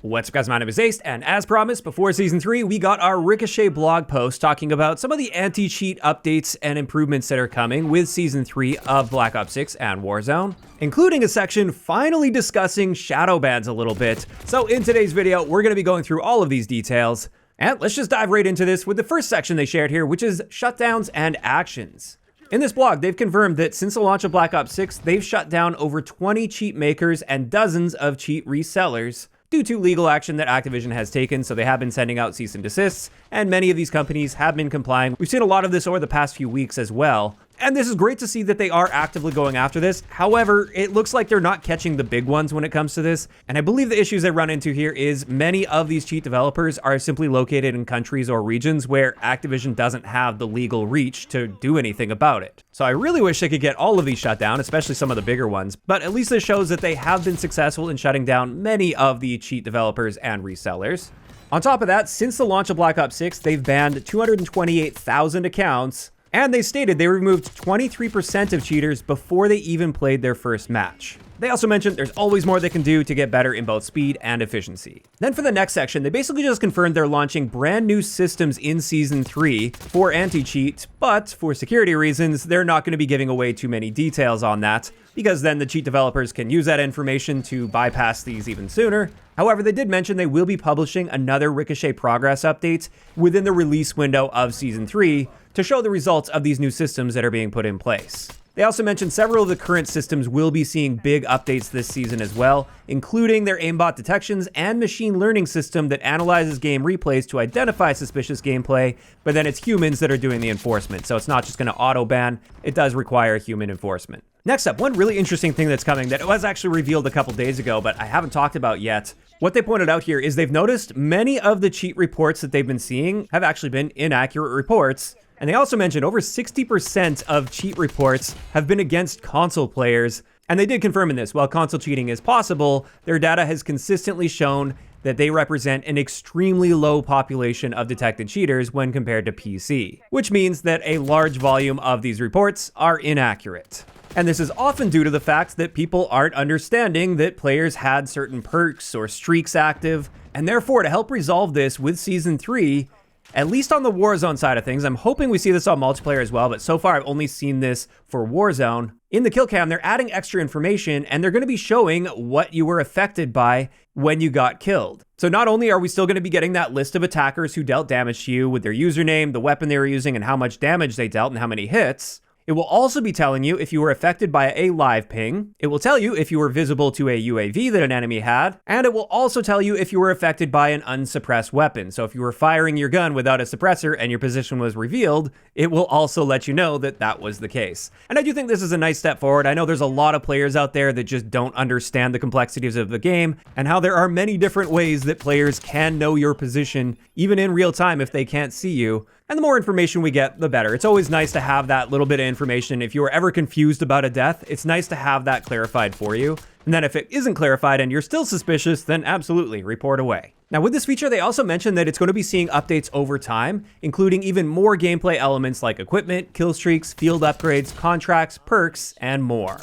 What's up guys, my name is Ace, and as promised, before Season 3, we got our Ricochet blog post talking about some of the anti-cheat updates and improvements that are coming with Season 3 of Black Ops 6 and Warzone, including a section finally discussing Shadowbans a little bit. So in today's video, we're going to be going through all of these details, and let's just dive right into this with the first section they shared here, which is shutdowns and actions. In this blog, they've confirmed that since the launch of Black Ops 6, they've shut down over 20 cheat makers and dozens of cheat resellers due to legal action that Activision has taken, so they have been sending out cease and desists, and many of these companies have been complying. We've seen a lot of this over the past few weeks as well, and this is great to see that they are actively going after this. However, it looks like they're not catching the big ones when it comes to this, and I believe the issues they run into here is many of these cheat developers are simply located in countries or regions where Activision doesn't have the legal reach to do anything about it. So I really wish they could get all of these shut down, especially some of the bigger ones, but at least this shows that they have been successful in shutting down many of the cheat developers and resellers. On top of that, since the launch of Black Ops 6, they've banned 228,000 accounts, and they stated they removed 23% of cheaters before they even played their first match. They also mentioned there's always more they can do to get better in both speed and efficiency. Then for the next section, they basically just confirmed they're launching brand new systems in Season 3 for anti-cheat, but for security reasons, they're not going to be giving away too many details on that, because then the cheat developers can use that information to bypass these even sooner. However, they did mention they will be publishing another Ricochet progress update within the release window of Season 3 to show the results of these new systems that are being put in place. They also mentioned several of the current systems will be seeing big updates this season as well, including their aimbot detections and machine learning system that analyzes game replays to identify suspicious gameplay, but then it's humans that are doing the enforcement, so it's not just going to auto-ban, it does require human enforcement. Next up, one really interesting thing that's coming that was actually revealed a couple days ago, but I haven't talked about yet. What they pointed out here is they've noticed many of the cheat reports that they've been seeing have actually been inaccurate reports. And they also mentioned over 60% of cheat reports have been against console players. And they did confirm in this, while console cheating is possible, their data has consistently shown that they represent an extremely low population of detected cheaters when compared to PC, which means that a large volume of these reports are inaccurate. And this is often due to the fact that people aren't understanding that players had certain perks or streaks active, and therefore to help resolve this with Season 3, at least on the Warzone side of things, I'm hoping we see this on multiplayer as well, but so far I've only seen this for Warzone. In the kill cam, they're adding extra information, and they're going to be showing what you were affected by when you got killed. So not only are we still going to be getting that list of attackers who dealt damage to you with their username, the weapon they were using, and how much damage they dealt and how many hits, it will also be telling you if you were affected by a live ping, it will tell you if you were visible to a UAV that an enemy had, and it will also tell you if you were affected by an unsuppressed weapon. So if you were firing your gun without a suppressor and your position was revealed, it will also let you know that that was the case. And I do think this is a nice step forward. I know there's a lot of players out there that just don't understand the complexities of the game and how there are many different ways that players can know your position, even in real time if they can't see you. And the more information we get, the better. It's always nice to have that little bit of information. If you were ever confused about a death, it's nice to have that clarified for you. And then if it isn't clarified and you're still suspicious, then absolutely report away. Now with this feature, they also mentioned that it's going to be seeing updates over time, including even more gameplay elements like equipment, kill streaks, field upgrades, contracts, perks, and more.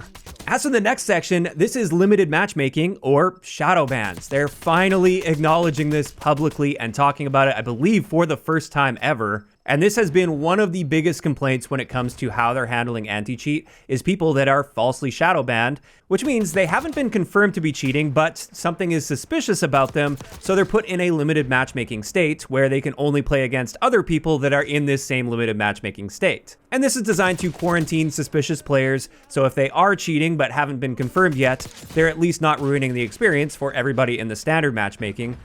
As for the next section, this is limited matchmaking or Shadowbans. They're finally acknowledging this publicly and talking about it, I believe, for the first time ever. And this has been one of the biggest complaints when it comes to how they're handling anti-cheat is people that are falsely shadow banned, which means they haven't been confirmed to be cheating, but something is suspicious about them, so they're put in a limited matchmaking state where they can only play against other people that are in this same limited matchmaking state. And this is designed to quarantine suspicious players, so if they are cheating but haven't been confirmed yet, they're at least not ruining the experience for everybody in the standard matchmaking.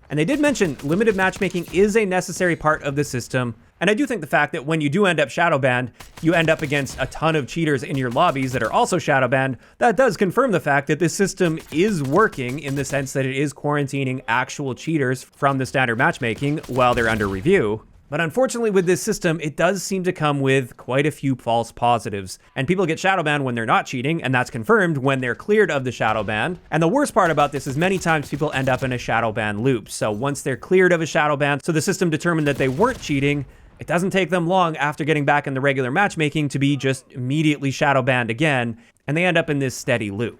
And they did mention limited matchmaking is a necessary part of the system. And I do think the fact that when you do end up shadow banned, you end up against a ton of cheaters in your lobbies that are also shadow banned, that does confirm the fact that this system is working in the sense that it is quarantining actual cheaters from the standard matchmaking while they're under review. But unfortunately with this system, it does seem to come with quite a few false positives. And people get shadow banned when they're not cheating, and that's confirmed when they're cleared of the shadow ban. And the worst part about this is many times people end up in a shadow ban loop. So once they're cleared of a shadow ban, so the system determined that they weren't cheating, it doesn't take them long after getting back in the regular matchmaking to be just immediately shadow banned again, and they end up in this steady loop.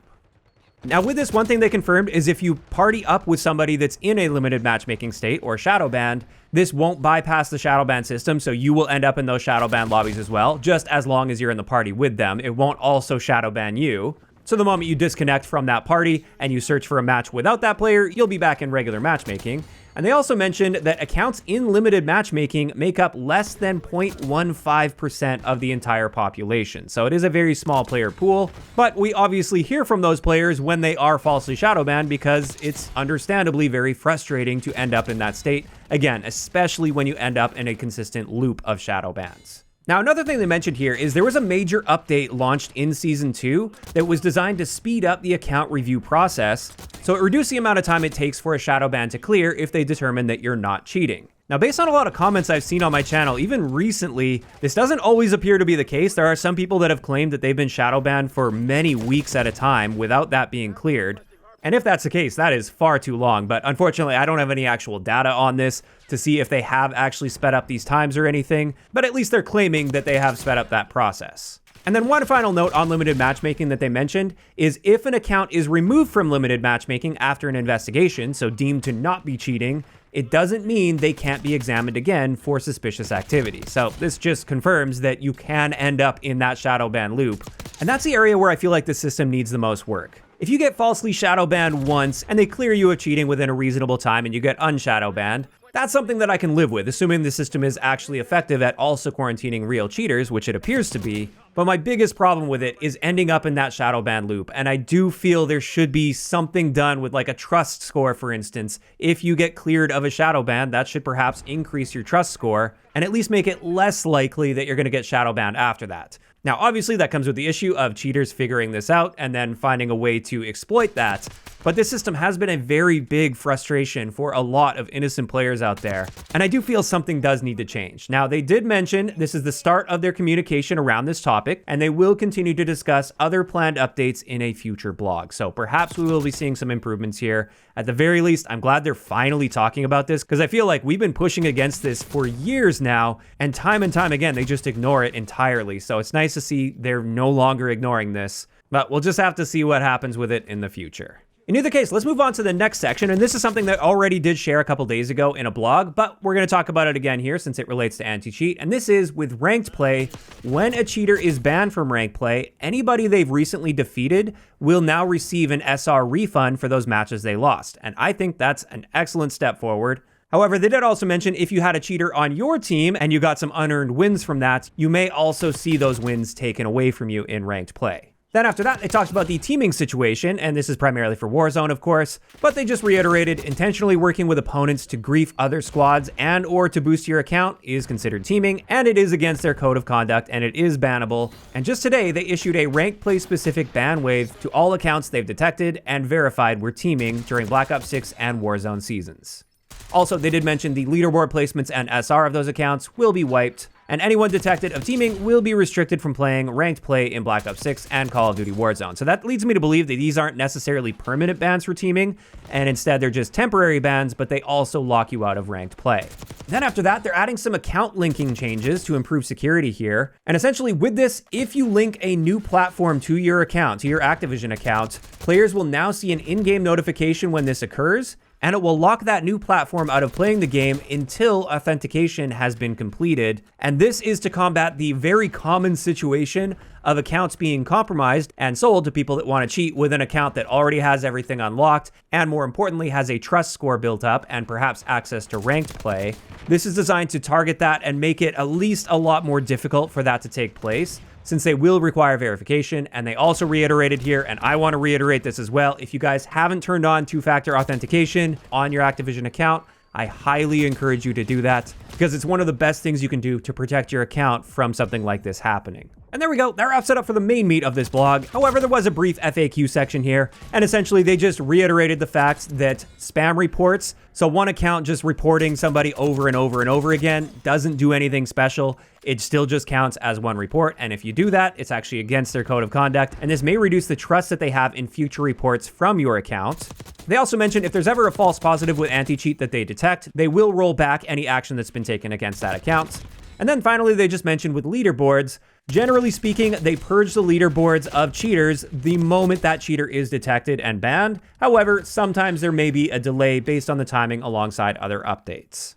Now with this, one thing they confirmed is if you party up with somebody that's in a limited matchmaking state or Shadowbanned, this won't bypass the Shadowban system, so you will end up in those Shadowban lobbies as well, just as long as you're in the party with them. It won't also Shadowban you. So the moment you disconnect from that party and you search for a match without that player, you'll be back in regular matchmaking. And they also mentioned that accounts in limited matchmaking make up less than 0.15% of the entire population. So it is a very small player pool, but we obviously hear from those players when they are falsely shadowbanned because it's understandably very frustrating to end up in that state. Again, especially when you end up in a consistent loop of shadowbans. Now, another thing they mentioned here is there was a major update launched in Season 2 that was designed to speed up the account review process, so it reduced the amount of time it takes for a shadowban to clear if they determine that you're not cheating. Now, based on a lot of comments I've seen on my channel, even recently, this doesn't always appear to be the case. There are some people that have claimed that they've been shadowbanned for many weeks at a time without that being cleared. And if that's the case, that is far too long, but unfortunately I don't have any actual data on this to see if they have actually sped up these times or anything, but at least they're claiming that they have sped up that process. And then one final note on limited matchmaking that they mentioned is if an account is removed from limited matchmaking after an investigation, so deemed to not be cheating, it doesn't mean they can't be examined again for suspicious activity. So this just confirms that you can end up in that shadowban loop. And that's the area where I feel like the system needs the most work. If you get falsely shadowbanned once and they clear you of cheating within a reasonable time and you get unshadowbanned, that's something that I can live with, assuming the system is actually effective at also quarantining real cheaters, which it appears to be. But my biggest problem with it is ending up in that shadowban loop, and I do feel there should be something done with like a trust score, for instance. If you get cleared of a shadowban, that should perhaps increase your trust score and at least make it less likely that you're going to get shadowbanned after that. Now, obviously, that comes with the issue of cheaters figuring this out and then finding a way to exploit that. But this system has been a very big frustration for a lot of innocent players out there, and I do feel something does need to change. Now, they did mention this is the start of their communication around this topic, and they will continue to discuss other planned updates in a future blog. So perhaps we will be seeing some improvements here. At the very least, I'm glad they're finally talking about this, because I feel like we've been pushing against this for years now, and time again, they just ignore it entirely. So it's nice to see they're no longer ignoring this, but we'll just have to see what happens with it in the future. In either case, let's move on to the next section, and this is something that I already did share a couple days ago in a blog, but we're going to talk about it again here since it relates to anti-cheat, and this is with ranked play. When a cheater is banned from ranked play, anybody they've recently defeated will now receive an SR refund for those matches they lost, and I think that's an excellent step forward. However, they did also mention if you had a cheater on your team and you got some unearned wins from that, you may also see those wins taken away from you in ranked play. Then after that, they talked about the teaming situation, and this is primarily for Warzone, of course, but they just reiterated intentionally working with opponents to grief other squads and or to boost your account is considered teaming, and it is against their code of conduct, and it is bannable. And just today, they issued a ranked play specific ban wave to all accounts they've detected and verified were teaming during Black Ops 6 and Warzone seasons. Also, they did mention the leaderboard placements and SR of those accounts will be wiped, and anyone detected of teaming will be restricted from playing ranked play in Black Ops 6 and Call of Duty Warzone. So that leads me to believe that these aren't necessarily permanent bans for teaming, and instead they're just temporary bans, but they also lock you out of ranked play. Then after that, they're adding some account linking changes to improve security here. And essentially with this, if you link a new platform to your account, to your Activision account, players will now see an in-game notification when this occurs, and it will lock that new platform out of playing the game until authentication has been completed. And this is to combat the very common situation of accounts being compromised and sold to people that want to cheat with an account that already has everything unlocked and, more importantly, has a trust score built up and perhaps access to ranked play. This is designed to target that and make it at least a lot more difficult for that to take place, since they will require verification. And they also reiterated here, and I want to reiterate this as well, if you guys haven't turned on two-factor authentication on your Activision account, I highly encourage you to do that, because it's one of the best things you can do to protect your account from something like this happening. And there we go, that wraps it up for the main meat of this blog. However, there was a brief FAQ section here, and essentially they just reiterated the fact that spam reports, so one account just reporting somebody over and over and over again, doesn't do anything special. It still just counts as one report, and if you do that, it's actually against their code of conduct, and this may reduce the trust that they have in future reports from your account. They also mentioned if there's ever a false positive with anti-cheat that they detect, they will roll back any action that's been taken against that account. And then finally, they just mentioned with leaderboards, Generally speaking, they purge the leaderboards of cheaters the moment that cheater is detected and banned. However, sometimes there may be a delay based on the timing alongside other updates.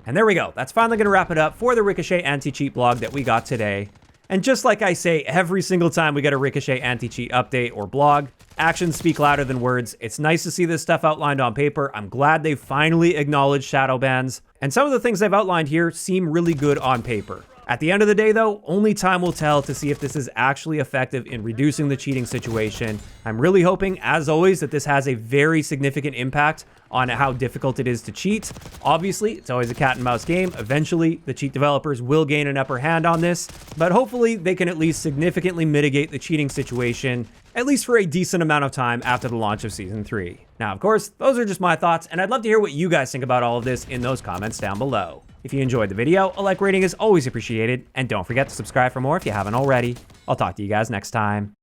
And there we go. That's finally going to wrap it up for the Ricochet anti-cheat blog that we got today. And just like I say every single time we get a Ricochet anti-cheat update or blog, actions speak louder than words. It's nice to see this stuff outlined on paper. I'm glad they finally acknowledged Shadowbans. And some of the things I've outlined here seem really good on paper. At the end of the day, though, only time will tell to see if this is actually effective in reducing the cheating situation. I'm really hoping, as always, that this has a very significant impact on how difficult it is to cheat. Obviously, it's always a cat and mouse game. Eventually, the cheat developers will gain an upper hand on this, but hopefully they can at least significantly mitigate the cheating situation, at least for a decent amount of time after the launch of Season 3. Now, of course, those are just my thoughts, and I'd love to hear what you guys think about all of this in those comments down below. If you enjoyed the video, a like rating is always appreciated, and don't forget to subscribe for more if you haven't already. I'll talk to you guys next time.